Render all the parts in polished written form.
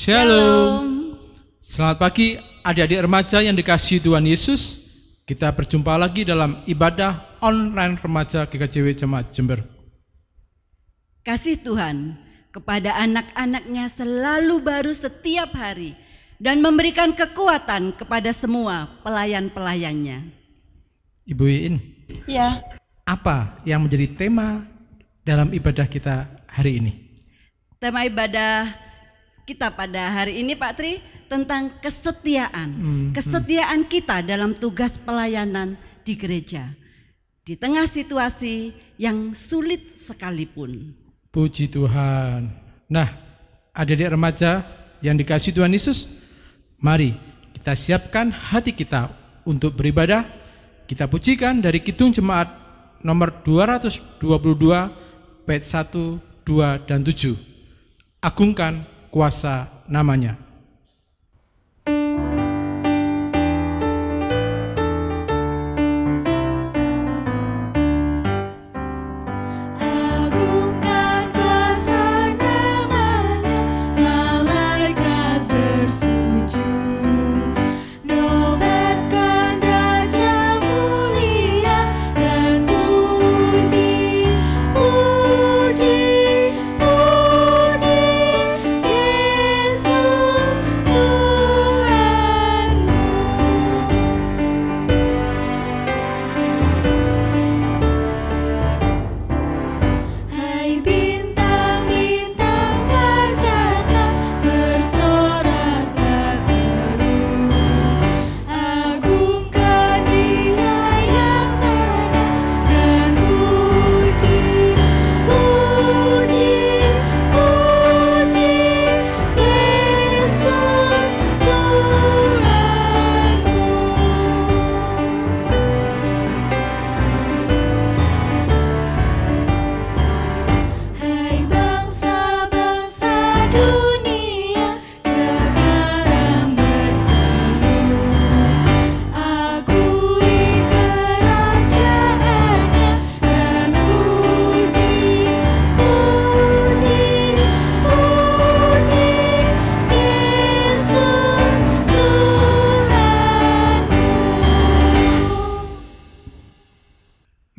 Shalom. Selamat pagi adik-adik remaja yang dikasihi Tuhan Yesus. Kita berjumpa lagi dalam ibadah online remaja GKJW Jemaat Jember. Kasih Tuhan kepada anak-anaknya selalu baru setiap hari dan memberikan kekuatan kepada semua pelayan-pelayannya. Ibu Iin, ya, apa yang menjadi tema dalam ibadah kita hari ini? Tema ibadah kita pada hari ini Pak Tri tentang kesetiaan. Kesetiaan kita dalam tugas pelayanan di gereja. Di tengah situasi yang sulit sekalipun. Puji Tuhan. Nah, adik-adik remaja yang dikasihi Tuhan Yesus, mari kita siapkan hati kita untuk beribadah. Kita pujikan dari Kidung Jemaat nomor 222 bait 1, 2, dan 7. Agungkan kuasa namanya.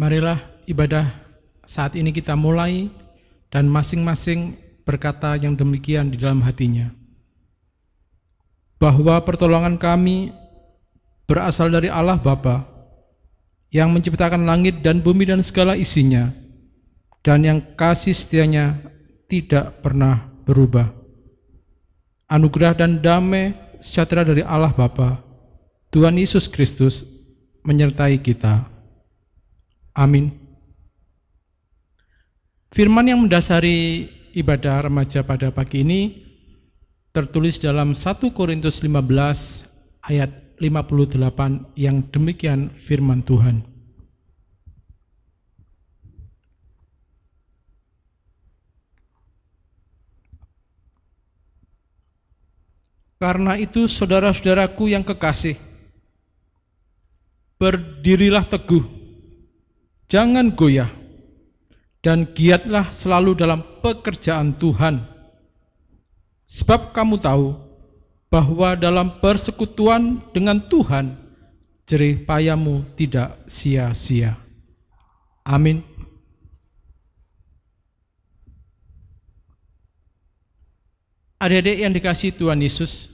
Marilah ibadah saat ini kita mulai dan masing-masing berkata yang demikian di dalam hatinya. Bahwa pertolongan kami berasal dari Allah Bapa yang menciptakan langit dan bumi dan segala isinya, dan yang kasih setianya tidak pernah berubah. Anugerah dan damai sejahtera dari Allah Bapa, Tuhan Yesus Kristus menyertai kita. Amin. Firman yang mendasari ibadah remaja pada pagi ini tertulis dalam 1 Korintus 15 ayat 58 yang demikian firman Tuhan. Karena itu saudara-saudaraku yang kekasih, berdirilah teguh, jangan goyah, dan giatlah selalu dalam pekerjaan Tuhan. Sebab kamu tahu bahwa dalam persekutuan dengan Tuhan, jerih payahmu tidak sia-sia. Amin. Adik-adik yang dikasihi Tuhan Yesus,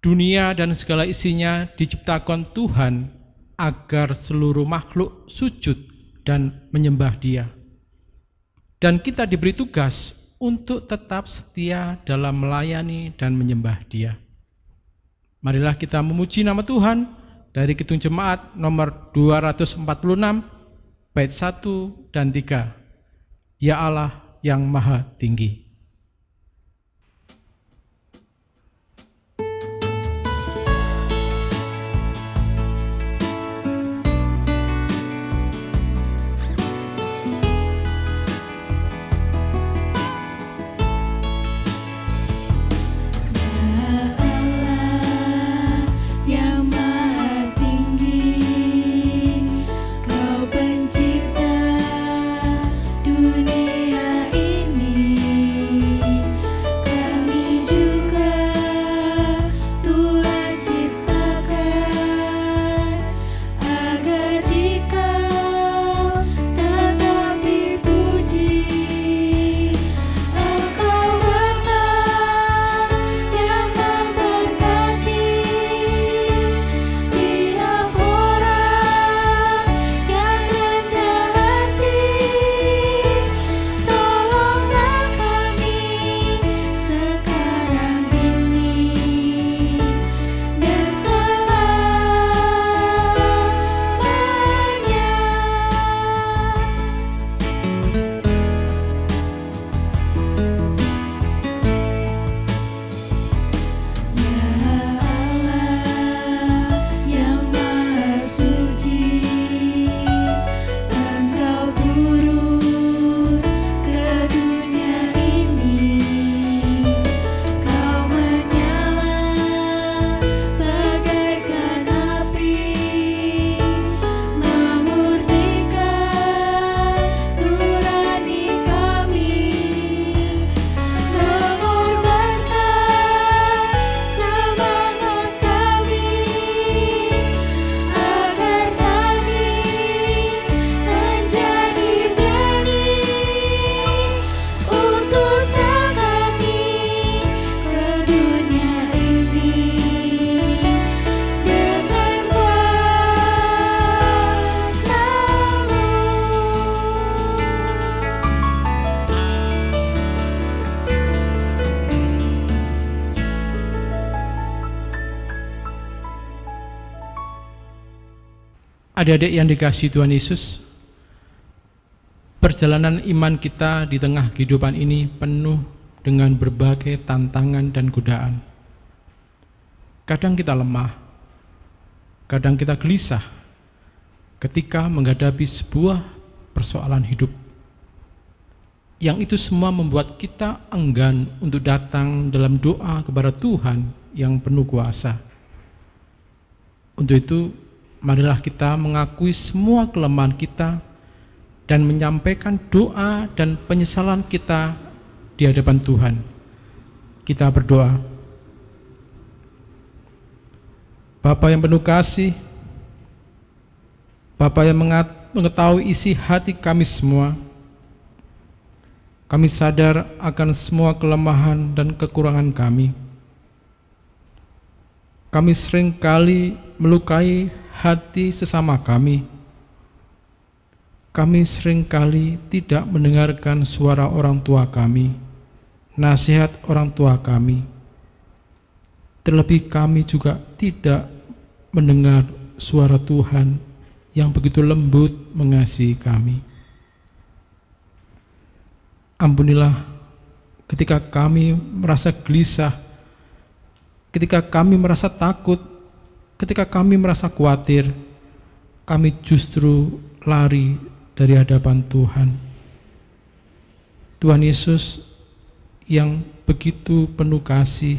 dunia dan segala isinya diciptakan Tuhan agar seluruh makhluk sujud dan menyembah Dia. Dan kita diberi tugas untuk tetap setia dalam melayani dan menyembah Dia. Marilah kita memuji nama Tuhan dari Kidung Jemaat nomor 246 bait 1 dan 3. Ya Allah yang Maha Tinggi. Dunia ini Adik-adik yang dikasihi Tuhan Yesus, perjalanan iman kita di tengah kehidupan ini penuh dengan berbagai tantangan dan godaan. Kadang kita lemah, kadang kita gelisah ketika menghadapi sebuah persoalan hidup. Yang itu semua membuat kita enggan untuk datang dalam doa kepada Tuhan yang penuh kuasa. Untuk itu, marilah kita mengakui semua kelemahan kita dan menyampaikan doa dan penyesalan kita di hadapan Tuhan. Kita berdoa. Bapa yang penuh kasih, Bapa yang mengetahui isi hati kami semua, kami sadar akan semua kelemahan dan kekurangan kami. Kami seringkali melukai hati sesama kami. Kami seringkali tidak mendengarkan suara orang tua kami, nasihat orang tua kami. Terlebih kami juga tidak mendengar suara Tuhan yang begitu lembut mengasihi kami. Ampunilah ketika kami merasa gelisah, ketika kami merasa takut, ketika kami merasa khawatir, kami justru lari dari hadapan Tuhan. Tuhan Yesus yang begitu penuh kasih,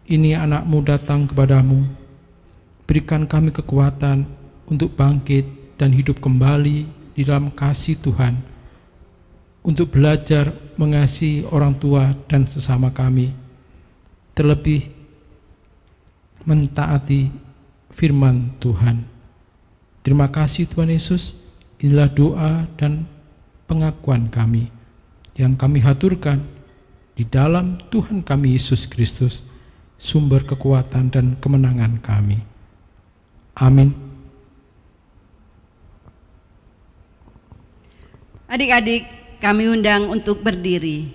ini anak-Mu datang kepadamu, berikan kami kekuatan untuk bangkit dan hidup kembali di dalam kasih Tuhan, untuk belajar mengasihi orang tua dan sesama kami, terlebih mentaati firman Tuhan. Terima kasih Tuhan Yesus, inilah doa dan pengakuan kami yang kami haturkan di dalam Tuhan kami Yesus Kristus, sumber kekuatan dan kemenangan kami. Amin. Adik-adik, kami undang untuk berdiri.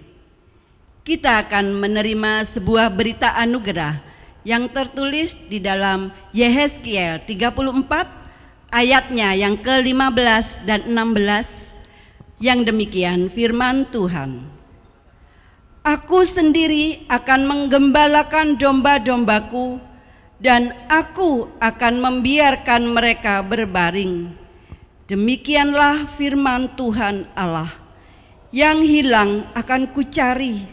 Kita akan menerima sebuah berita anugerah yang tertulis di dalam Yehezkiel 34 ayatnya yang ke-15 dan 16, yang demikian firman Tuhan. Aku sendiri akan menggembalakan domba-dombaku, dan aku akan membiarkan mereka berbaring. Demikianlah firman Tuhan Allah. Yang hilang akan kucari,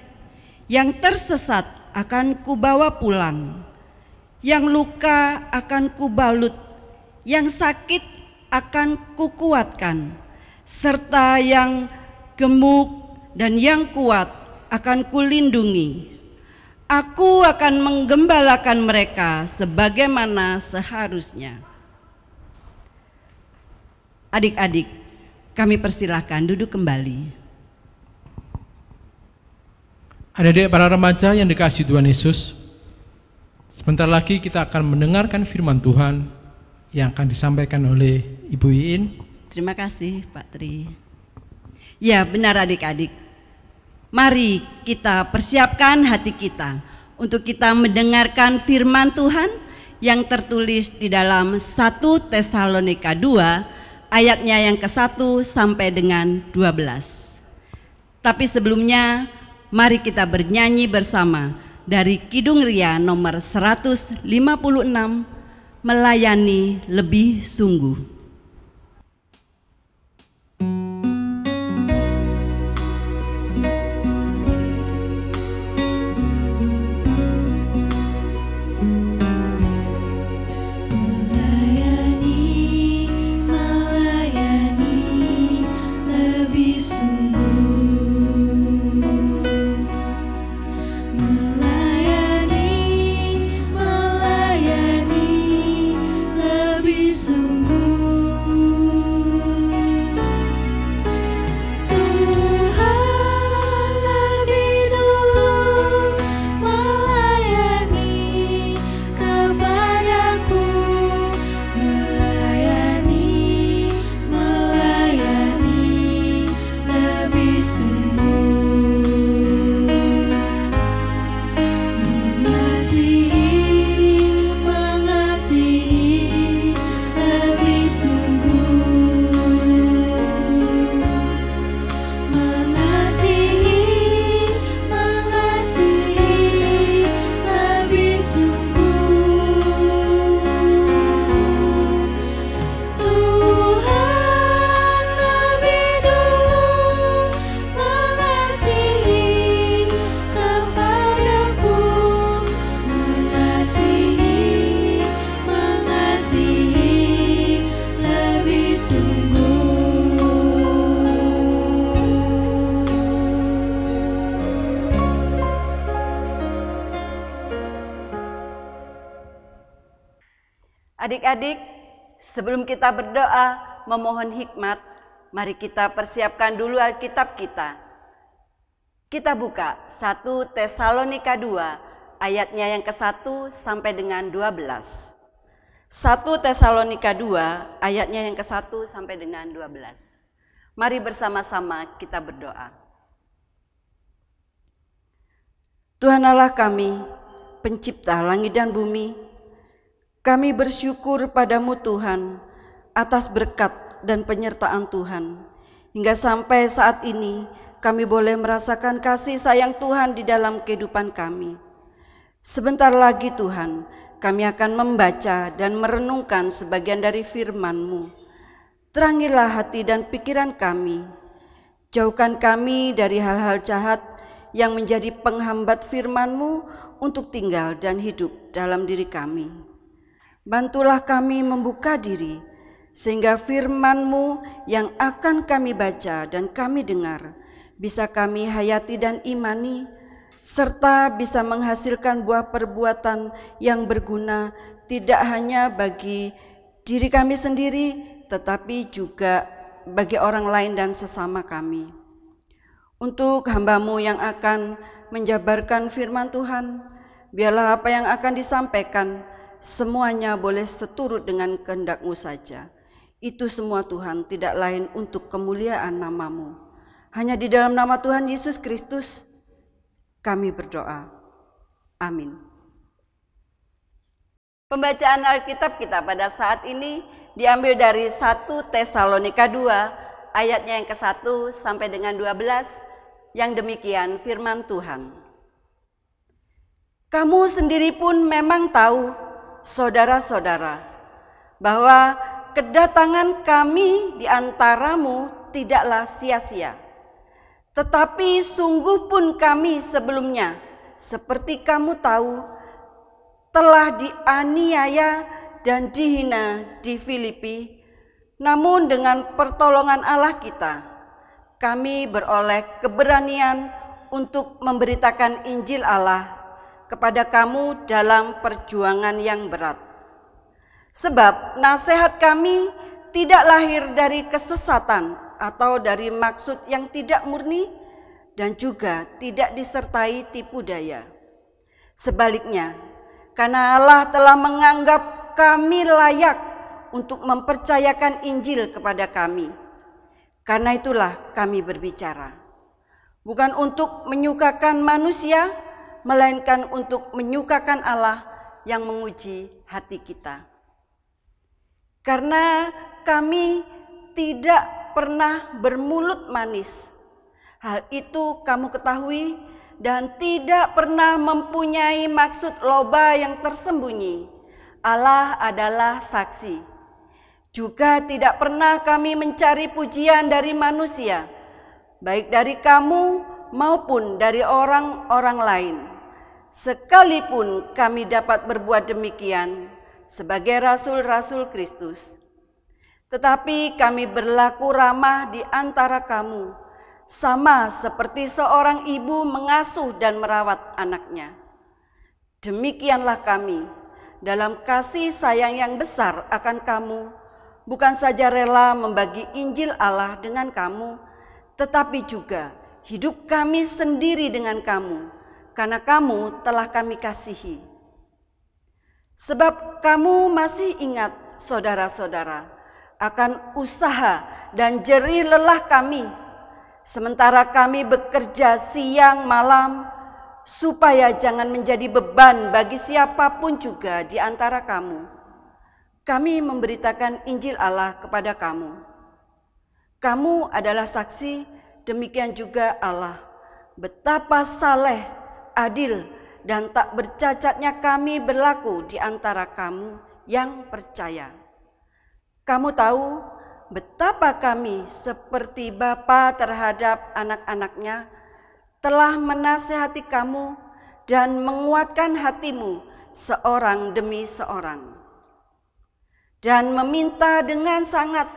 yang tersesat akan kubawa pulang, yang luka akan kubalut, yang sakit akan kukuatkan, serta yang gemuk dan yang kuat akan kulindungi. Aku akan menggembalakan mereka sebagaimana seharusnya. Adik-adik, kami persilahkan duduk kembali. Adik-adik para remaja yang dikasihi Tuhan Yesus, sebentar lagi kita akan mendengarkan firman Tuhan yang akan disampaikan oleh Ibu Iin. Terima kasih Pak Tri. Ya benar adik-adik, mari kita persiapkan hati kita untuk kita mendengarkan firman Tuhan yang tertulis di dalam 1 Tesalonika 2 ayatnya yang ke-1 sampai dengan 12. Tapi sebelumnya mari kita bernyanyi bersama dari Kidung Ria nomor 156, Melayani Lebih Sungguh. Melayani lebih sungguh. Adik-adik, sebelum kita berdoa memohon hikmat, mari kita persiapkan dulu Alkitab kita. Kita buka 1 Tesalonika 2 ayatnya yang ke-1 sampai dengan 12. 1 Tesalonika 2 ayatnya yang ke-1 sampai dengan 12. Mari bersama-sama kita berdoa. Tuhan Allah kami, pencipta langit dan bumi, kami bersyukur padamu Tuhan atas berkat dan penyertaan Tuhan. Hingga sampai saat ini kami boleh merasakan kasih sayang Tuhan di dalam kehidupan kami. Sebentar lagi Tuhan, kami akan membaca dan merenungkan sebagian dari firman-Mu. Terangilah hati dan pikiran kami. Jauhkan kami dari hal-hal jahat yang menjadi penghambat firman-Mu untuk tinggal dan hidup dalam diri kami. Bantulah kami membuka diri, sehingga firman-Mu yang akan kami baca dan kami dengar bisa kami hayati dan imani, serta bisa menghasilkan buah perbuatan yang berguna tidak hanya bagi diri kami sendiri, tetapi juga bagi orang lain dan sesama kami. Untuk hamba-Mu yang akan menjabarkan firman Tuhan, biarlah apa yang akan disampaikan semuanya boleh seturut dengan kehendak-Mu saja. Itu semua Tuhan tidak lain untuk kemuliaan nama-Mu. Hanya di dalam nama Tuhan Yesus Kristus kami berdoa. Amin. Pembacaan Alkitab kita pada saat ini diambil dari 1 Tesalonika 2 ayatnya yang ke-1 sampai dengan 12 yang demikian firman Tuhan. Kamu sendiri pun memang tahu, saudara-saudara, bahwa kedatangan kami di antaramu tidaklah sia-sia. Tetapi sungguh pun kami sebelumnya, seperti kamu tahu, telah dianiaya dan dihina di Filipi. Namun dengan pertolongan Allah kita, kami beroleh keberanian untuk memberitakan Injil Allah kepada kamu dalam perjuangan yang berat. Sebab nasihat kami tidak lahir dari kesesatan atau dari maksud yang tidak murni dan juga tidak disertai tipu daya. Sebaliknya, karena Allah telah menganggap kami layak untuk mempercayakan Injil kepada kami. Karena itulah kami berbicara. Bukan untuk menyukakan manusia, melainkan untuk menyukakan Allah yang menguji hati kita. Karena kami tidak pernah bermulut manis. Hal itu kamu ketahui dan tidak pernah mempunyai maksud loba yang tersembunyi. Allah adalah saksi. Juga tidak pernah kami mencari pujian dari manusia, baik dari kamu maupun dari orang-orang lain. Sekalipun kami dapat berbuat demikian sebagai rasul-rasul Kristus. Tetapi kami berlaku ramah di antara kamu, sama seperti seorang ibu mengasuh dan merawat anaknya. Demikianlah kami dalam kasih sayang yang besar akan kamu, bukan saja rela membagi Injil Allah dengan kamu, tetapi juga hidup kami sendiri dengan kamu, karena kamu telah kami kasihi. Sebab kamu masih ingat, saudara-saudara, akan usaha dan jerih lelah kami, sementara kami bekerja siang malam, supaya jangan menjadi beban bagi siapapun juga di antara kamu. Kami memberitakan Injil Allah kepada kamu. Kamu adalah saksi, demikian juga Allah, betapa saleh, adil, dan tak bercacatnya kami berlaku di antara kamu yang percaya. Kamu tahu betapa kami seperti bapa terhadap anak-anaknya telah menasihati kamu dan menguatkan hatimu seorang demi seorang, dan meminta dengan sangat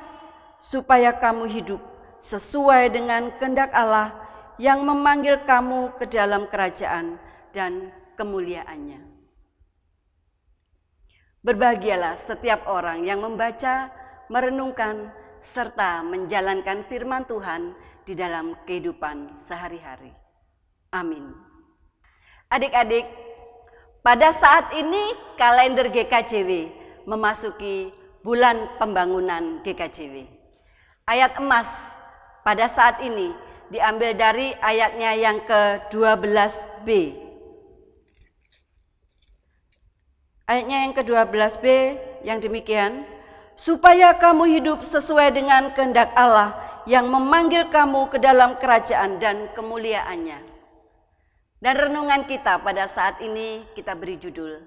supaya kamu hidup sesuai dengan kehendak Allah yang memanggil kamu ke dalam kerajaan dan kemuliaannya. Berbahagialah setiap orang yang membaca, merenungkan, serta menjalankan firman Tuhan di dalam kehidupan sehari-hari. Amin. Adik-adik, pada saat ini kalender GKJW memasuki bulan pembangunan GKJW. Ayat emas pada saat ini diambil dari ayatnya yang ke-12b. Ayatnya yang ke-12b yang demikian, supaya kamu hidup sesuai dengan kehendak Allah yang memanggil kamu ke dalam kerajaan dan kemuliaannya. Dan renungan kita pada saat ini kita beri judul,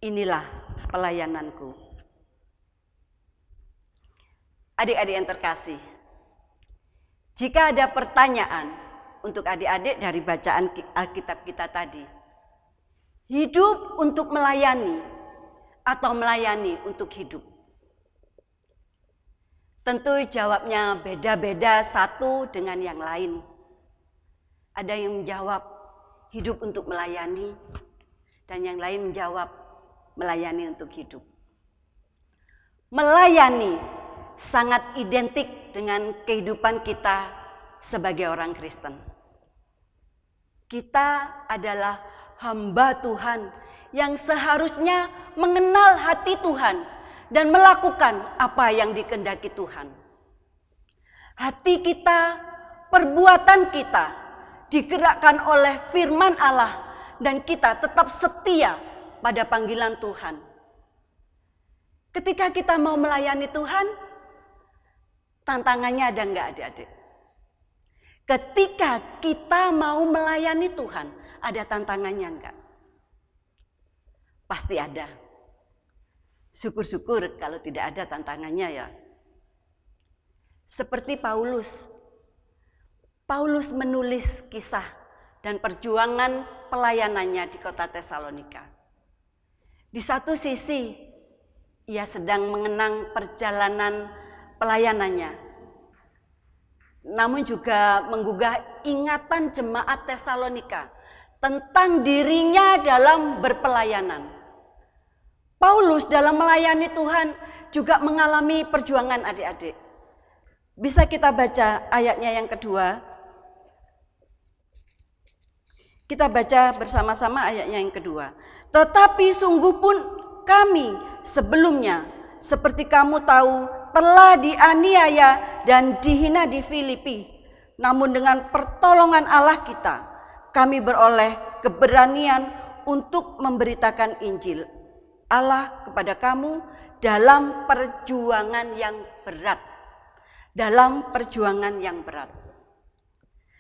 inilah pelayananku. Adik-adik yang terkasih, jika ada pertanyaan untuk adik-adik dari bacaan Alkitab kita tadi, hidup untuk melayani atau melayani untuk hidup? Tentu jawabnya beda-beda satu dengan yang lain. Ada yang menjawab hidup untuk melayani, dan yang lain menjawab melayani untuk hidup. Melayani sangat identik dengan kehidupan kita sebagai orang Kristen. Kita adalah hamba Tuhan yang seharusnya mengenal hati Tuhan dan melakukan apa yang dikehendaki Tuhan. Hati kita, perbuatan kita digerakkan oleh firman Allah dan kita tetap setia pada panggilan Tuhan. Ketika kita mau melayani Tuhan, tantangannya ada enggak adik-adik? Ketika kita mau melayani Tuhan, ada tantangannya enggak? Pasti ada. Syukur-syukur kalau tidak ada tantangannya ya. Seperti Paulus. Paulus menulis kisah dan perjuangan pelayanannya di kota Tesalonika. Di satu sisi, ia sedang mengenang perjalanan pelayanannya, namun juga menggugah ingatan jemaat Tesalonika tentang dirinya dalam berpelayanan. Paulus dalam melayani Tuhan juga mengalami perjuangan adik-adik. Bisa kita baca ayatnya yang kedua. Kita baca bersama-sama ayatnya yang kedua. Tetapi sungguh pun kami sebelumnya, seperti kamu tahu, telah dianiaya dan dihina di Filipi. Namun dengan pertolongan Allah kita, kami beroleh keberanian untuk memberitakan Injil Allah kepada kamu dalam perjuangan yang berat. Dalam perjuangan yang berat.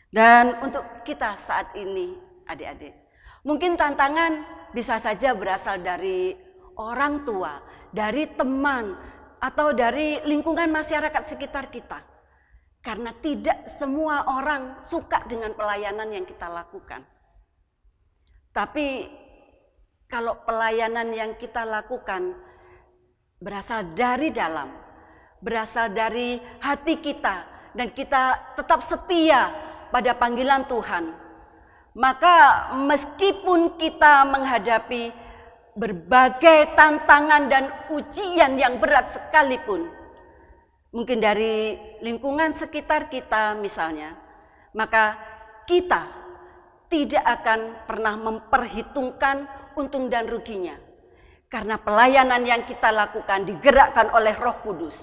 Dan untuk kita saat ini, adik-adik, mungkin tantangan bisa saja berasal dari orang tua, dari teman, atau dari lingkungan masyarakat sekitar kita. Karena tidak semua orang suka dengan pelayanan yang kita lakukan. Tapi kalau pelayanan yang kita lakukan berasal dari dalam, berasal dari hati kita, dan kita tetap setia pada panggilan Tuhan, maka meskipun kita menghadapi berbagai tantangan dan ujian yang berat sekalipun, mungkin dari lingkungan sekitar kita misalnya, maka kita tidak akan pernah memperhitungkan untung dan ruginya. Karena pelayanan yang kita lakukan digerakkan oleh Roh Kudus.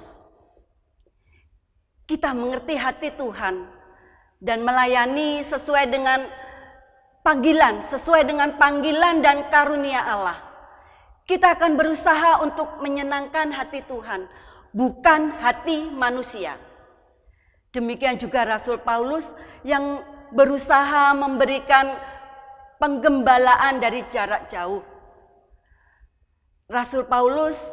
Kita mengerti hati Tuhan dan melayani sesuai dengan panggilan dan karunia Allah. Kita akan berusaha untuk menyenangkan hati Tuhan, bukan hati manusia. Demikian juga Rasul Paulus yang berusaha memberikan penggembalaan dari jarak jauh. Rasul Paulus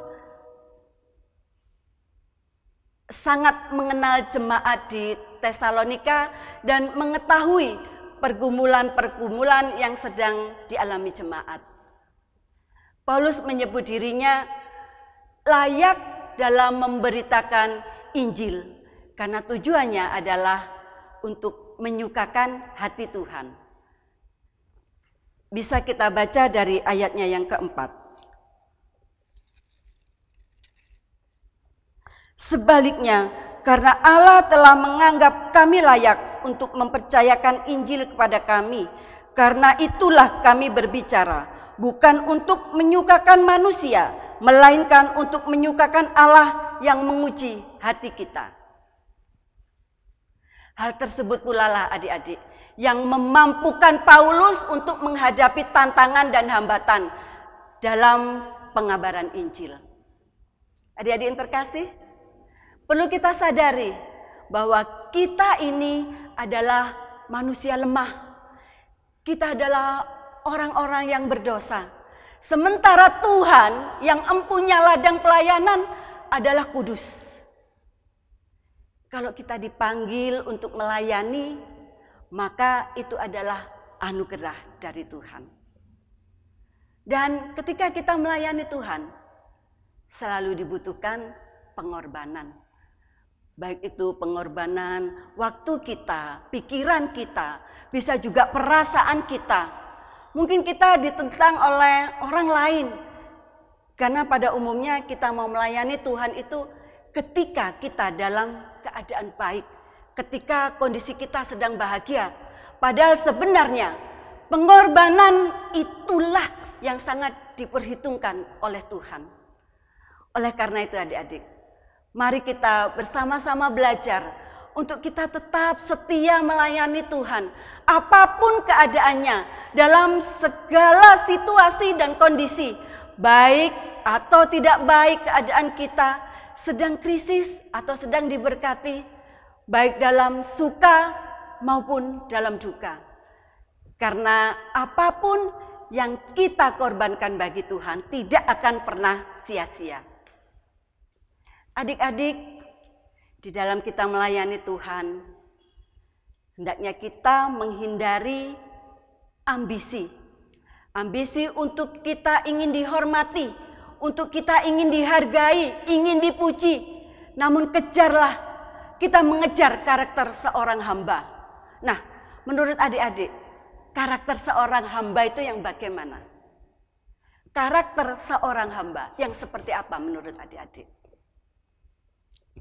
sangat mengenal jemaat di Tesalonika dan mengetahui pergumulan-pergumulan yang sedang dialami jemaat. Paulus menyebut dirinya layak dalam memberitakan Injil karena tujuannya adalah untuk menyukakan hati Tuhan. Bisa kita baca dari ayatnya yang keempat. Sebaliknya, karena Allah telah menganggap kami layak untuk mempercayakan Injil kepada kami, karena itulah kami berbicara, bukan untuk menyukakan manusia, melainkan untuk menyukakan Allah yang menguji hati kita. Hal tersebut pula lah adik-adik yang memampukan Paulus untuk menghadapi tantangan dan hambatan dalam pengabaran Injil. Adik-adik yang terkasih, perlu kita sadari bahwa kita ini adalah manusia lemah. Kita adalah orang-orang yang berdosa. Sementara Tuhan yang empunya ladang pelayanan adalah kudus. Kalau kita dipanggil untuk melayani, maka itu adalah anugerah dari Tuhan. Dan ketika kita melayani Tuhan, selalu dibutuhkan pengorbanan. Baik itu pengorbanan waktu kita, pikiran kita, bisa juga perasaan kita. Mungkin kita ditentang oleh orang lain. Karena pada umumnya kita mau melayani Tuhan itu ketika kita dalam keadaan baik, ketika kondisi kita sedang bahagia. Padahal sebenarnya pengorbanan itulah yang sangat diperhitungkan oleh Tuhan. Oleh karena itu adik-adik, mari kita bersama-sama belajar untuk kita tetap setia melayani Tuhan. Apapun keadaannya, dalam segala situasi dan kondisi, baik atau tidak baik keadaan kita, sedang krisis atau sedang diberkati, baik dalam suka maupun dalam duka. Karena apapun yang kita korbankan bagi Tuhan tidak akan pernah sia-sia. Adik-adik, di dalam kita melayani Tuhan, hendaknya kita menghindari ambisi. Ambisi untuk kita ingin dihormati, untuk kita ingin dihargai, ingin dipuji. Namun kejarlah, kita mengejar karakter seorang hamba. Nah, menurut adik-adik, karakter seorang hamba itu yang bagaimana? Karakter seorang hamba yang seperti apa menurut adik-adik?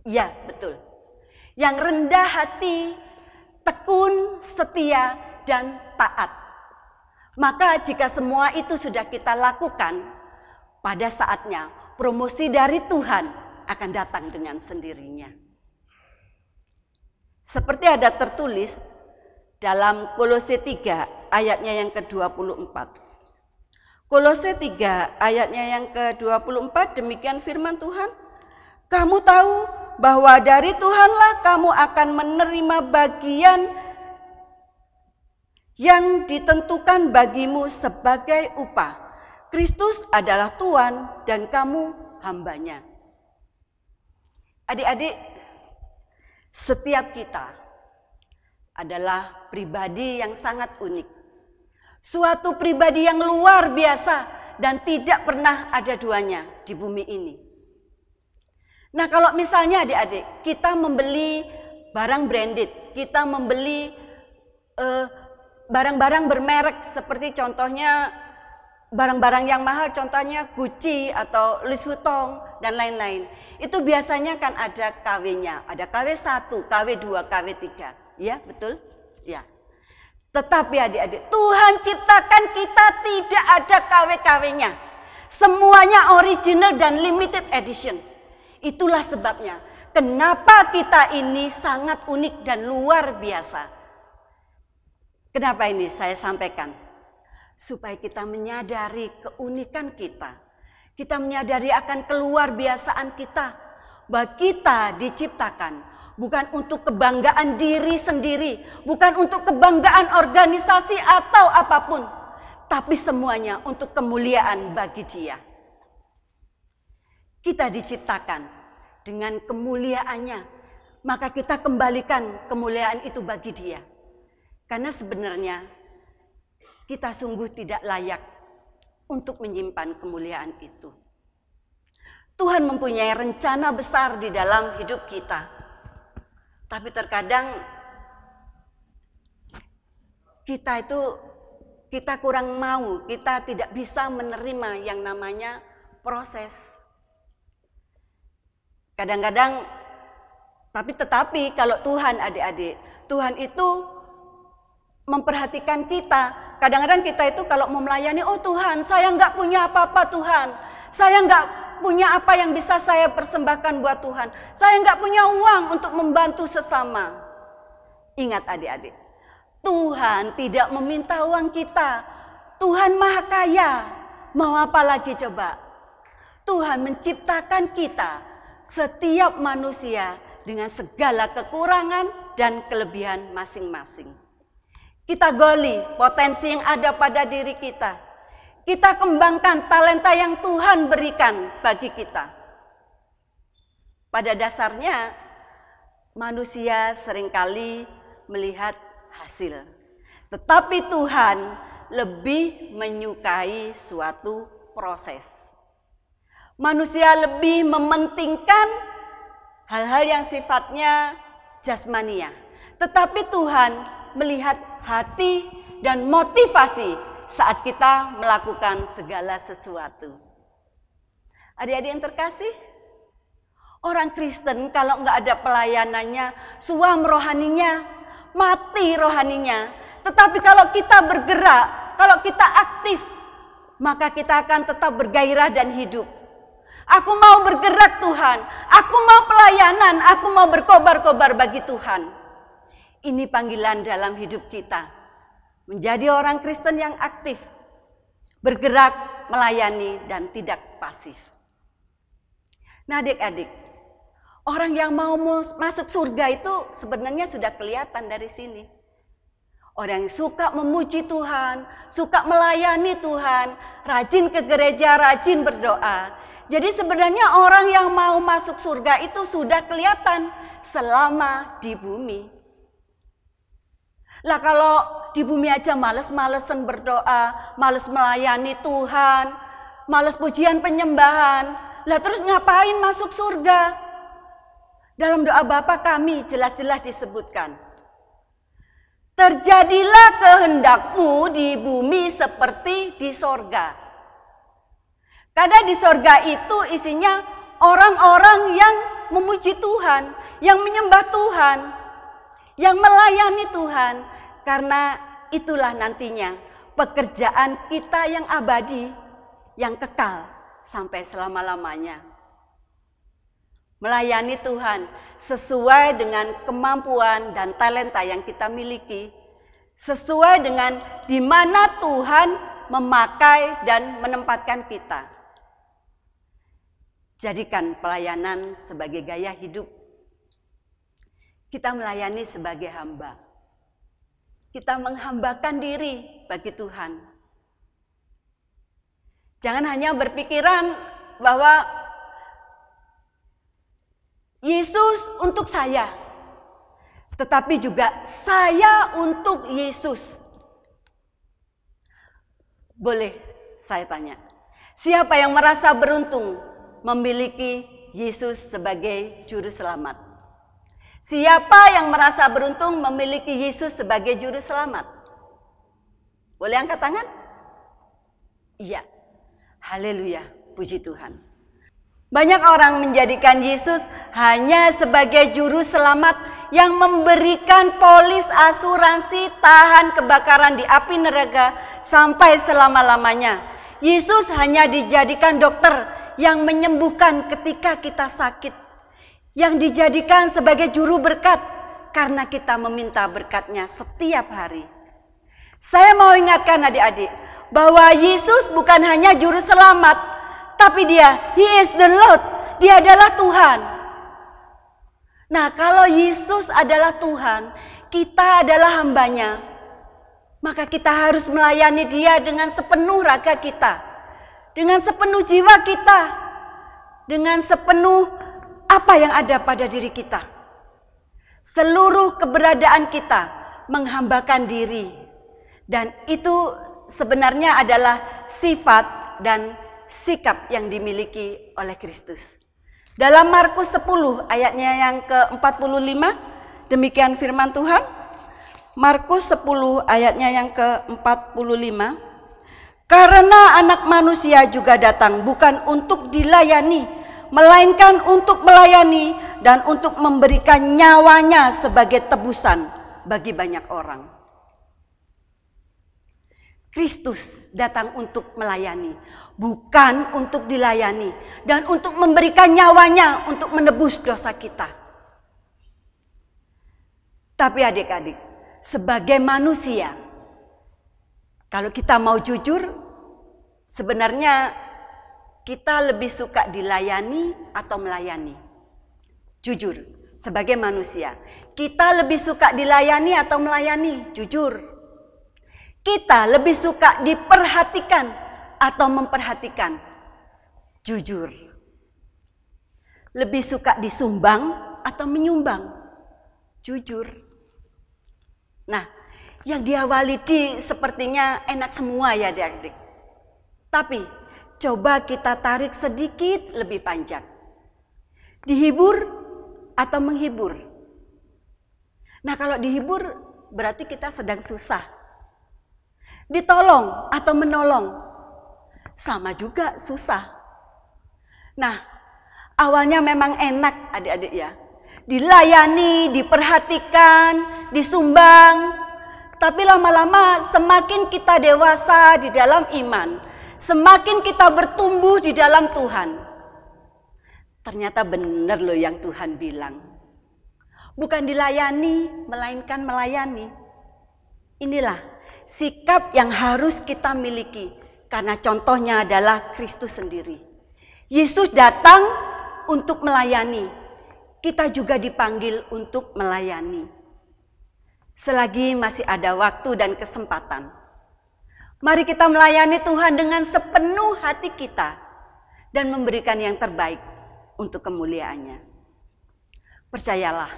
Ya, betul. Yang rendah hati, tekun, setia, dan taat. Maka jika semua itu sudah kita lakukan, pada saatnya promosi dari Tuhan akan datang dengan sendirinya. Seperti ada tertulis dalam Kolose 3 ayatnya yang ke-24. Kolose 3 ayatnya yang ke-24, demikian firman Tuhan. Kamu tahu bahwa dari Tuhanlah kamu akan menerima bagian yang ditentukan bagimu sebagai upah. Kristus adalah Tuhan dan kamu hambanya. Adik-adik, setiap kita adalah pribadi yang sangat unik. Suatu pribadi yang luar biasa dan tidak pernah ada duanya di bumi ini. Nah, kalau misalnya adik-adik, kita membeli barang branded, kita membeli barang-barang bermerek seperti contohnya barang-barang yang mahal, contohnya Gucci atau Louis Vuitton dan lain-lain. Itu biasanya kan ada KW-nya, ada KW1, KW2, KW3. Ya, betul? Ya. Tetapi adik-adik, Tuhan ciptakan kita tidak ada KW-KW-nya. Semuanya original dan limited edition. Itulah sebabnya kenapa kita ini sangat unik dan luar biasa. Kenapa ini saya sampaikan? Supaya kita menyadari keunikan kita. Kita menyadari akan keluar biasaan kita. Bahwa kita diciptakan bukan untuk kebanggaan diri sendiri. Bukan untuk kebanggaan organisasi atau apapun. Tapi semuanya untuk kemuliaan bagi Dia. Kita diciptakan dengan kemuliaannya. Maka kita kembalikan kemuliaan itu bagi Dia. Karena sebenarnya kita sungguh tidak layak untuk menyimpan kemuliaan itu. Tuhan mempunyai rencana besar di dalam hidup kita. Tapi terkadang kita kurang mau, kita tidak bisa menerima yang namanya proses. Kadang-kadang, tetapi kalau Tuhan adik-adik, Tuhan itu memperhatikan kita. Kadang-kadang kita itu kalau mau melayani, oh Tuhan, saya nggak punya apa-apa Tuhan. Saya nggak punya apa yang bisa saya persembahkan buat Tuhan. Saya nggak punya uang untuk membantu sesama. Ingat adik-adik, Tuhan tidak meminta uang kita. Tuhan Maha Kaya. Mau apa lagi coba? Tuhan menciptakan kita, setiap manusia dengan segala kekurangan dan kelebihan masing-masing. Kita gali potensi yang ada pada diri kita. Kita kembangkan talenta yang Tuhan berikan bagi kita. Pada dasarnya, manusia seringkali melihat hasil. Tetapi Tuhan lebih menyukai suatu proses. Manusia lebih mementingkan hal-hal yang sifatnya jasmania. Tetapi Tuhan melihat hati dan motivasi saat kita melakukan segala sesuatu. Adik-adik yang terkasih, orang Kristen kalau nggak ada pelayanannya, suam rohaninya, mati rohaninya. Tetapi kalau kita bergerak, kalau kita aktif, maka kita akan tetap bergairah dan hidup. Aku mau bergerak Tuhan, aku mau pelayanan, aku mau berkobar-kobar bagi Tuhan. Ini panggilan dalam hidup kita. Menjadi orang Kristen yang aktif, bergerak, melayani, dan tidak pasif. Nah adik-adik, orang yang mau masuk surga itu sebenarnya sudah kelihatan dari sini. Orang yang suka memuji Tuhan, suka melayani Tuhan, rajin ke gereja, rajin berdoa. Jadi sebenarnya orang yang mau masuk surga itu sudah kelihatan selama di bumi. Lah kalau di bumi aja males-malesan berdoa, males melayani Tuhan, males pujian penyembahan, lah terus ngapain masuk surga? Dalam doa Bapa kami jelas-jelas disebutkan, terjadilah kehendakmu di bumi seperti di sorga. Karena di sorga itu isinya orang-orang yang memuji Tuhan, yang menyembah Tuhan, yang melayani Tuhan. Karena itulah nantinya pekerjaan kita yang abadi, yang kekal sampai selama-lamanya. Melayani Tuhan sesuai dengan kemampuan dan talenta yang kita miliki, sesuai dengan di mana Tuhan memakai dan menempatkan kita. Jadikan pelayanan sebagai gaya hidup. Kita melayani sebagai hamba. Kita menghambakan diri bagi Tuhan. Jangan hanya berpikiran bahwa Yesus untuk saya, tetapi juga saya untuk Yesus. Boleh saya tanya, siapa yang merasa beruntung memiliki Yesus sebagai juru selamat? Siapa yang merasa beruntung memiliki Yesus sebagai juru selamat? Boleh angkat tangan? Iya. Haleluya, puji Tuhan. Banyak orang menjadikan Yesus hanya sebagai juru selamat yang memberikan polis asuransi tahan kebakaran di api neraka sampai selama-lamanya. Yesus hanya dijadikan dokter yang menyembuhkan ketika kita sakit, yang dijadikan sebagai juru berkat karena kita meminta berkatnya setiap hari. Saya mau ingatkan adik-adik bahwa Yesus bukan hanya juru selamat, tapi He is the Lord, Dia adalah Tuhan. Nah, kalau Yesus adalah Tuhan, kita adalah hambanya, maka kita harus melayani Dia dengan sepenuh raga kita, dengan sepenuh jiwa kita, dengan sepenuh apa yang ada pada diri kita. Seluruh keberadaan kita menghambakan diri. Dan itu sebenarnya adalah sifat dan sikap yang dimiliki oleh Kristus. Dalam Markus 10 ayatnya yang ke-45, demikian firman Tuhan. Markus 10 ayatnya yang ke-45. Karena anak manusia juga datang bukan untuk dilayani, melainkan untuk melayani dan untuk memberikan nyawanya sebagai tebusan bagi banyak orang. Kristus datang untuk melayani, bukan untuk dilayani, dan untuk memberikan nyawanya untuk menebus dosa kita. Tapi adik-adik, sebagai manusia, kalau kita mau jujur, sebenarnya kita lebih suka dilayani atau melayani. Jujur, sebagai manusia, kita lebih suka dilayani atau melayani. Jujur. Kita lebih suka diperhatikan atau memperhatikan. Jujur. Lebih suka disumbang atau menyumbang. Jujur. Nah, yang diawali sepertinya enak semua ya adik-adik. Tapi coba kita tarik sedikit lebih panjang. Dihibur atau menghibur? Nah, kalau dihibur berarti kita sedang susah. Ditolong atau menolong? Sama juga susah. Nah, awalnya memang enak adik-adik ya. Dilayani, diperhatikan, disumbang. Tapi lama-lama semakin kita dewasa di dalam iman, semakin kita bertumbuh di dalam Tuhan. Ternyata benar loh yang Tuhan bilang. Bukan dilayani, melainkan melayani. Inilah sikap yang harus kita miliki. Karena contohnya adalah Kristus sendiri. Yesus datang untuk melayani. Kita juga dipanggil untuk melayani. Selagi masih ada waktu dan kesempatan, mari kita melayani Tuhan dengan sepenuh hati kita dan memberikan yang terbaik untuk kemuliaannya. Percayalah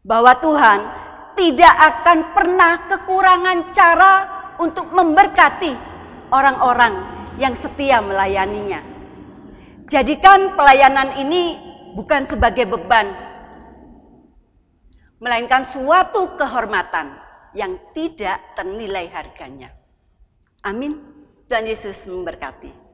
bahwa Tuhan tidak akan pernah kekurangan cara untuk memberkati orang-orang yang setia melayaninya. Jadikan pelayanan ini bukan sebagai beban, melainkan suatu kehormatan yang tidak ternilai harganya. Amin. Tuhan Yesus memberkati.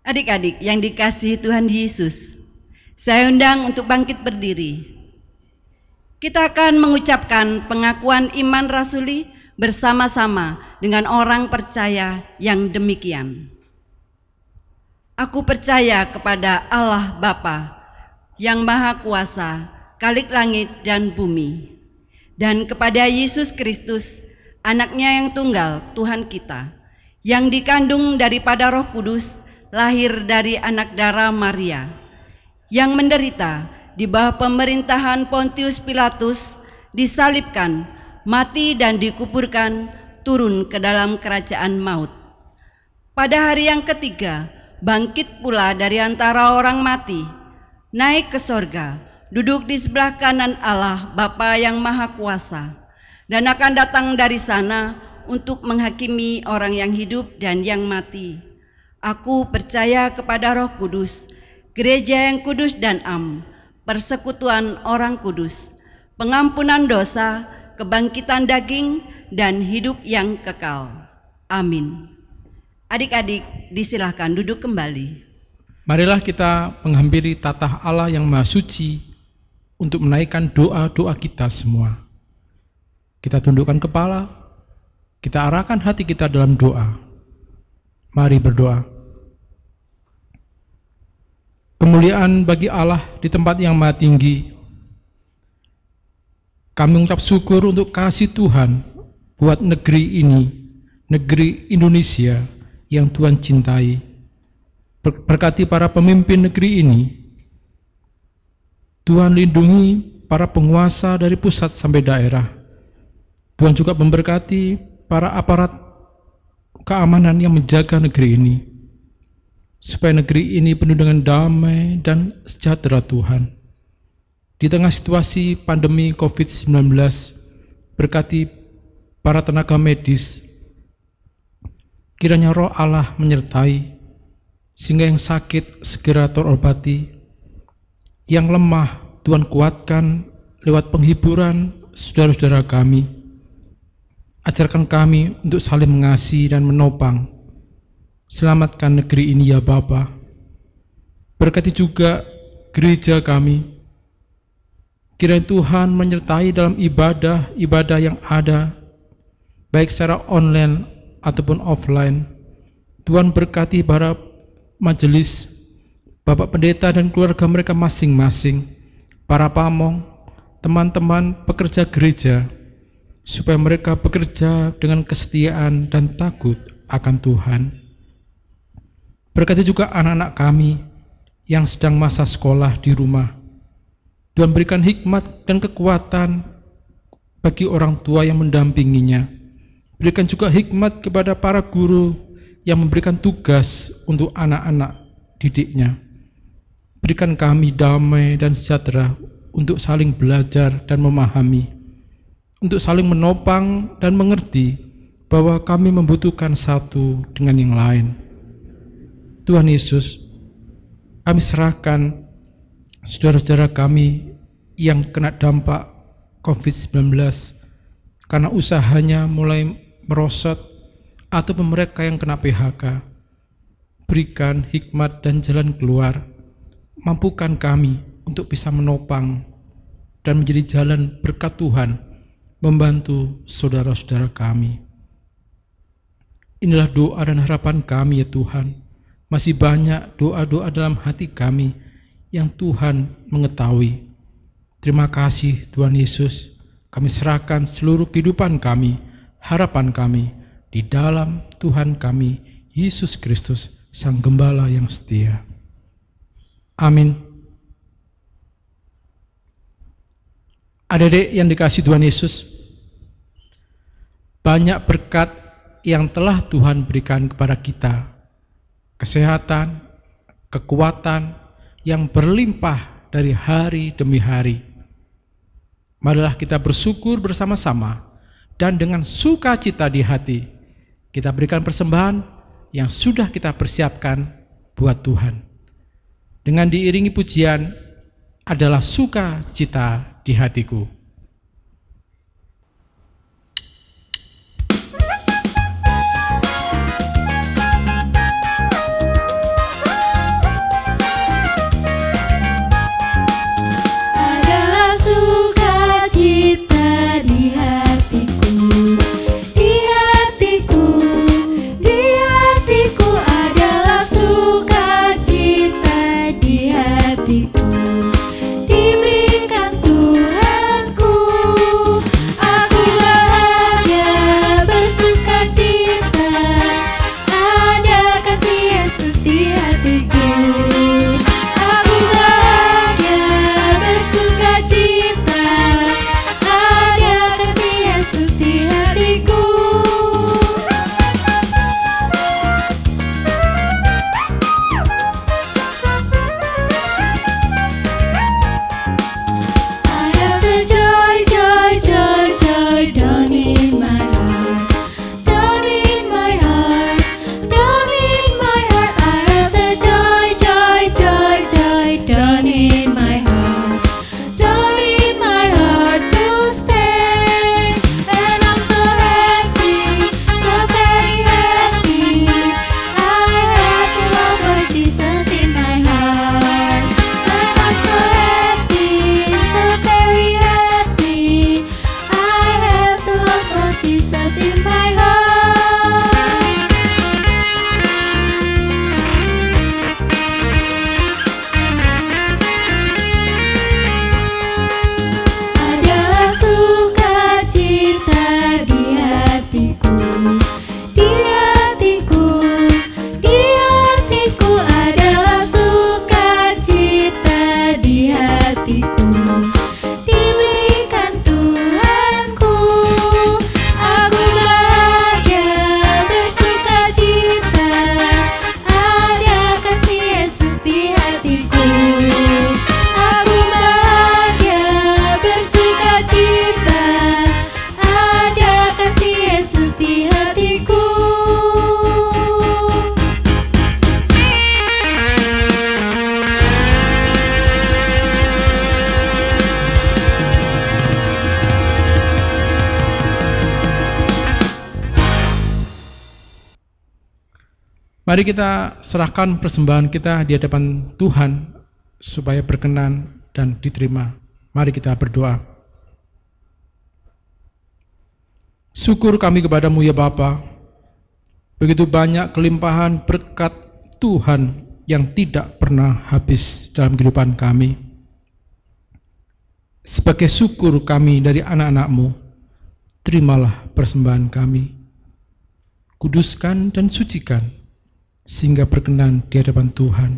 Adik-adik yang dikasihi Tuhan Yesus, saya undang untuk bangkit berdiri. Kita akan mengucapkan pengakuan iman rasuli bersama-sama dengan orang percaya yang demikian. Aku percaya kepada Allah Bapa yang Maha Kuasa, Khalik langit dan bumi, dan kepada Yesus Kristus, Anaknya yang tunggal, Tuhan kita, yang dikandung daripada Roh Kudus, lahir dari anak darah Maria, yang menderita di bawah pemerintahan Pontius Pilatus, disalibkan, mati dan dikuburkan, turun ke dalam kerajaan maut. Pada hari yang ketiga, bangkit pula dari antara orang mati, naik ke sorga, duduk di sebelah kanan Allah Bapa yang Maha Kuasa, dan akan datang dari sana untuk menghakimi orang yang hidup dan yang mati. Aku percaya kepada Roh Kudus, gereja yang kudus dan am, persekutuan orang kudus, pengampunan dosa, kebangkitan daging, dan hidup yang kekal. Amin. Adik-adik, disilahkan duduk kembali. Marilah kita menghampiri tatah Allah yang Maha Suci untuk menaikkan doa-doa kita semua. Kita tundukkan kepala, kita arahkan hati kita dalam doa. Mari berdoa. Kemuliaan bagi Allah di tempat yang maha tinggi. Kami mengucap syukur untuk kasih Tuhan buat negeri ini, negeri Indonesia yang Tuhan cintai. Berkati para pemimpin negeri ini. Tuhan lindungi para penguasa dari pusat sampai daerah. Tuhan juga memberkati para aparat keamanan yang menjaga negeri ini, supaya negeri ini penuh dengan damai dan sejahtera Tuhan. Di tengah situasi pandemi COVID-19, berkati para tenaga medis, kiranya Roh Allah menyertai, sehingga yang sakit segera terobati, yang lemah Tuhan kuatkan lewat penghiburan saudara-saudara kami. Ajarkan kami untuk saling mengasihi dan menopang. Selamatkan negeri ini ya Bapa. Berkati juga gereja kami. Kiranya Tuhan menyertai dalam ibadah yang ada, baik secara online ataupun offline. Tuhan berkati para majelis, Bapak Pendeta dan keluarga mereka masing-masing, para pamong, teman-teman pekerja gereja, supaya mereka bekerja dengan kesetiaan dan takut akan Tuhan. Berkati juga anak-anak kami yang sedang masa sekolah di rumah. Tuhan berikan hikmat dan kekuatan bagi orang tua yang mendampinginya. Berikan juga hikmat kepada para guru yang memberikan tugas untuk anak-anak didiknya. Berikan kami damai dan sejahtera untuk saling belajar dan memahami, untuk saling menopang dan mengerti bahwa kami membutuhkan satu dengan yang lain. Tuhan Yesus, kami serahkan saudara-saudara kami yang kena dampak COVID-19 karena usahanya mulai merosot, atau mereka yang kena PHK. Berikan hikmat dan jalan keluar. Mampukan kami untuk bisa menopang dan menjadi jalan berkat Tuhan membantu saudara-saudara kami. Inilah doa dan harapan kami ya Tuhan. Masih banyak doa-doa dalam hati kami yang Tuhan mengetahui. Terima kasih Tuhan Yesus. Kami serahkan seluruh kehidupan kami, harapan kami di dalam Tuhan kami, Yesus Kristus, Sang Gembala yang setia. Amin. Adik-adik yang dikasihi Tuhan Yesus, banyak berkat yang telah Tuhan berikan kepada kita. Kesehatan, kekuatan yang berlimpah dari hari demi hari. Marilah kita bersyukur bersama-sama dan dengan sukacita di hati kita berikan persembahan yang sudah kita persiapkan buat Tuhan. Dengan diiringi pujian adalah sukacita di hatiku. Diberikan Tuhanku Mari kita serahkan persembahan kita di hadapan Tuhan supaya berkenan dan diterima. Mari kita berdoa. Syukur kami kepadamu ya Bapa, begitu banyak kelimpahan berkat Tuhan yang tidak pernah habis dalam kehidupan kami. Sebagai syukur kami dari anak-anak-Mu, terimalah persembahan kami. Kuduskan dan sucikan sehingga berkenan di hadapan Tuhan.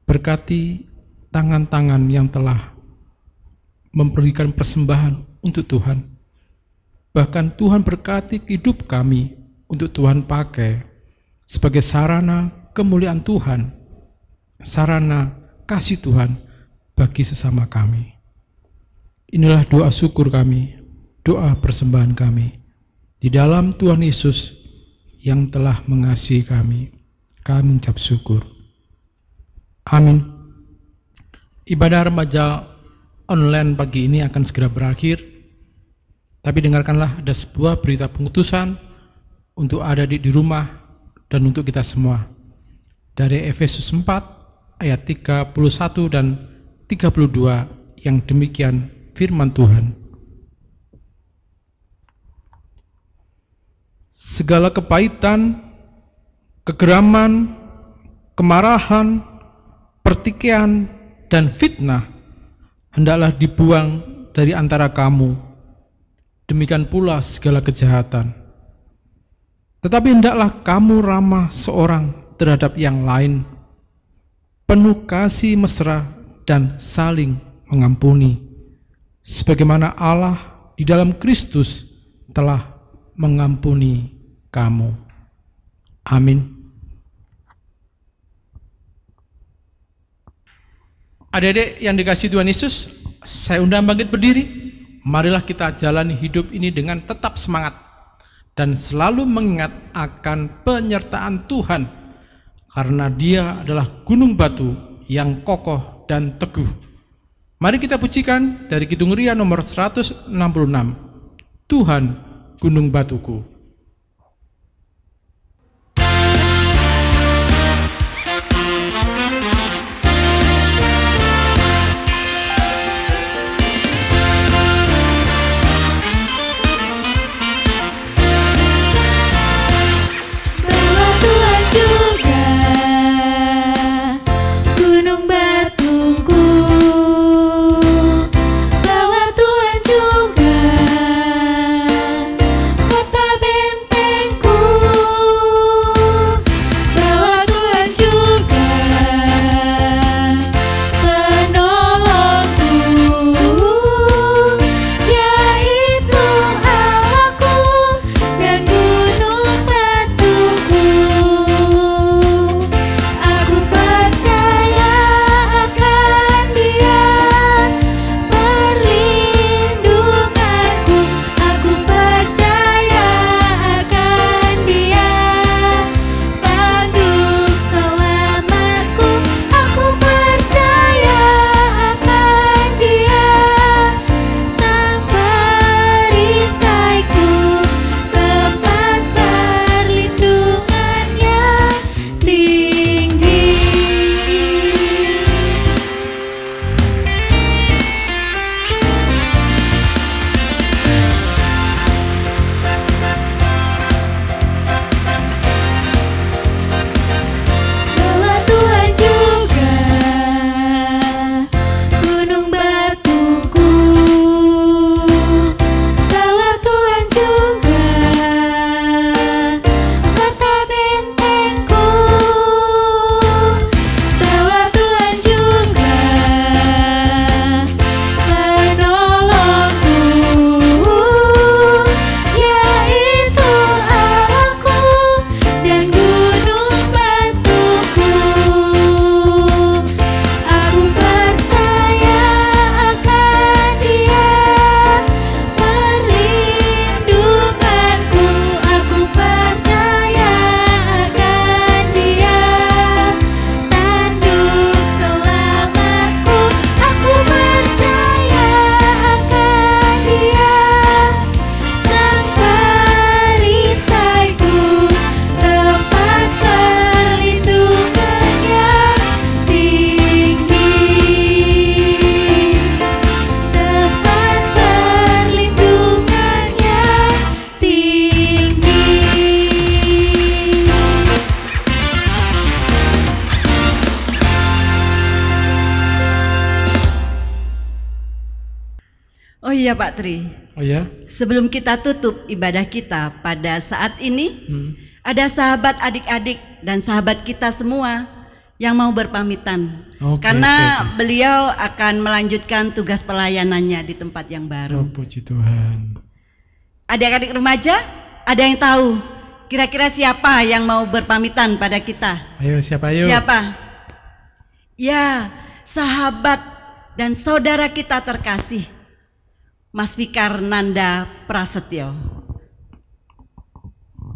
Berkati tangan-tangan yang telah memberikan persembahan untuk Tuhan. Bahkan Tuhan berkati hidup kami untuk Tuhan pakai sebagai sarana kemuliaan Tuhan, sarana kasih Tuhan bagi sesama kami. Inilah doa syukur kami, doa persembahan kami. Di dalam Tuhan Yesus yang telah mengasihi kami mengucap syukur. Amin. Ibadah remaja online pagi ini akan segera berakhir. Tapi dengarkanlah, ada sebuah berita pengutusan untuk ada di rumah dan untuk kita semua. Dari Efesus 4 ayat 31 dan 32 yang demikian firman Tuhan. Segala kepahitan, kegeraman, kemarahan, pertikaian, dan fitnah hendaklah dibuang dari antara kamu. Demikian pula segala kejahatan. Tetapi hendaklah kamu ramah seorang terhadap yang lain, penuh kasih mesra dan saling mengampuni, sebagaimana Allah di dalam Kristus telah mengampuni kamu. Amin. Adik-adik yang dikasihi Tuhan Yesus, saya undang bangkit berdiri. Marilah kita jalani hidup ini dengan tetap semangat dan selalu mengingat akan penyertaan Tuhan, karena Dia adalah gunung batu yang kokoh dan teguh. Mari kita pujikan dari Kidung Ria nomor 166, Tuhan gunung batuku. Kota Oh iya Pak Tri, Oh ya? sebelum kita tutup ibadah kita pada saat ini, ada sahabat adik-adik dan sahabat kita semua yang mau berpamitan. Karena beliau akan melanjutkan tugas pelayanannya di tempat yang baru. Oh, puji Tuhan. Adik-adik remaja, ada yang tahu kira-kira siapa yang mau berpamitan pada kita? Ayo, siapa ayo? Siapa? Ya, sahabat dan saudara kita terkasih, Mas Fikar Nanda Prasetyo.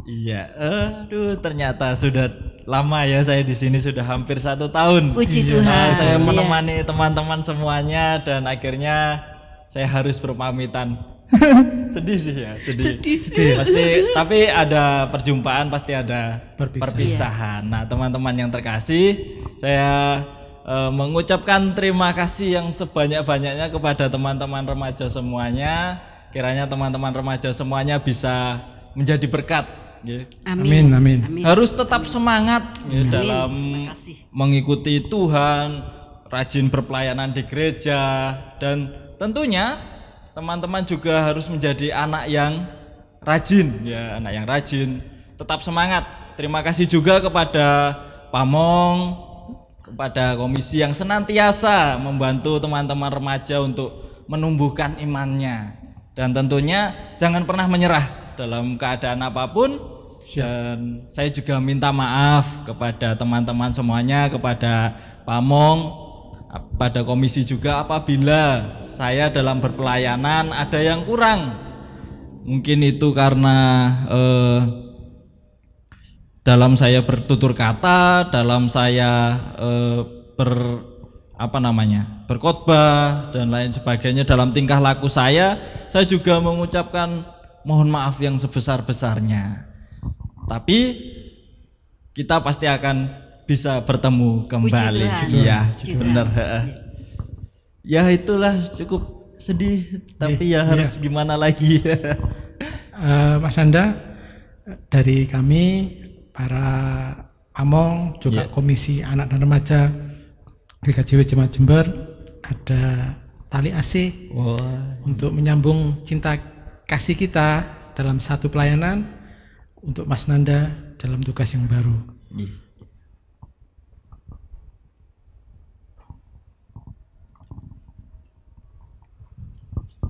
Iya, aduh ternyata sudah lama ya saya di sini, sudah hampir 1 tahun. Puji Tuhan. Saya Iya. menemani teman-teman semuanya dan akhirnya saya harus berpamitan. Sedih sih ya, sedih. Pasti, tapi ada perjumpaan, pasti ada perpisahan. Nah, teman-teman yang terkasih, saya mengucapkan terima kasih yang sebanyak-banyaknya kepada teman-teman remaja semuanya. Kiranya teman-teman remaja semuanya bisa menjadi berkat. Amin, amin. Harus tetap semangat dalam Terima kasih. mengikuti Tuhan, rajin berpelayanan di gereja, dan tentunya teman-teman juga harus menjadi anak yang rajin, ya, anak yang rajin. Tetap semangat. Terima kasih juga kepada Pamong, kepada komisi yang senantiasa membantu teman-teman remaja untuk menumbuhkan imannya, dan tentunya jangan pernah menyerah dalam keadaan apapun. Dan saya juga minta maaf kepada teman-teman semuanya, kepada Pamong, pada komisi juga, apabila saya dalam berpelayanan ada yang kurang. Mungkin itu karena dalam saya bertutur kata, dalam saya berkhotbah dan lain sebagainya, dalam tingkah laku saya juga mengucapkan mohon maaf yang sebesar-besarnya. Tapi kita pasti akan bisa bertemu kembali. Iya, benar. Ya itulah, cukup sedih, tapi ya harus gimana lagi. Mas Nanda, dari kami para Pamong juga komisi anak dan remaja GKJW Jemaat Jember ada tali asih untuk menyambung cinta kasih kita dalam satu pelayanan untuk Mas Nanda dalam tugas yang baru.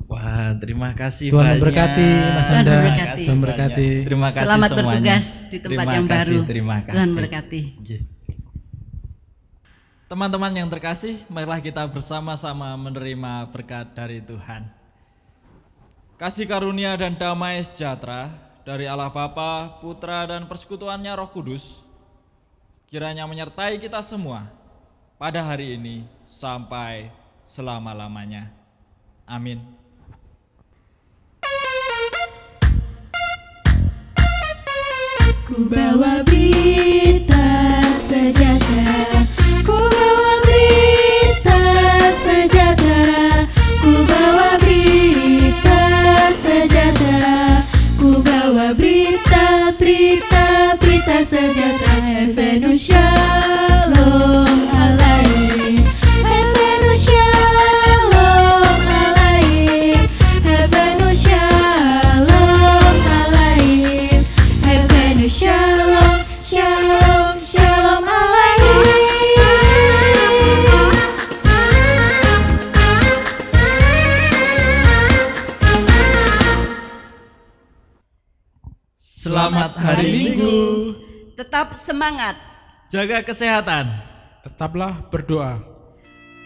Wah, terima kasih Tuhan banyak. memberkati Mas Tuhan Nanda. memberkati. Tuhan memberkati. Terima kasih Selamat semuanya. bertugas di tempat Terima yang kasih, baru. Terima kasih. Tuhan berkati. Teman-teman yang terkasih, marilah kita bersama-sama menerima berkat dari Tuhan. Kasih karunia dan damai sejahtera dari Allah Bapa, Putra, dan persekutuannya Roh Kudus kiranya menyertai kita semua pada hari ini sampai selama-lamanya. Amin. Ku bawa berita sejahtera, ku bawa berita sejahtera, ku bawa berita sejahtera, ku bawa berita sejahtera. Heavenus Shalom Alaik, Heavenus Shalom Alaik, Heavenus Shalom Alaik, Heavenus Shalom, Shalom, Shalom Alaik. Selamat hari Minggu. Tetap semangat. Jaga kesehatan. Tetaplah berdoa.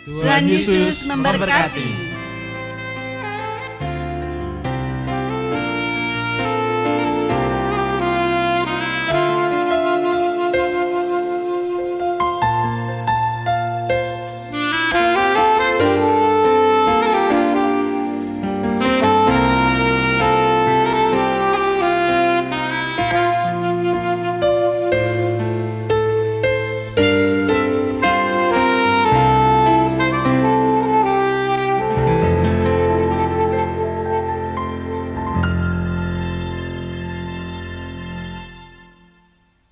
Tuhan Yesus memberkati.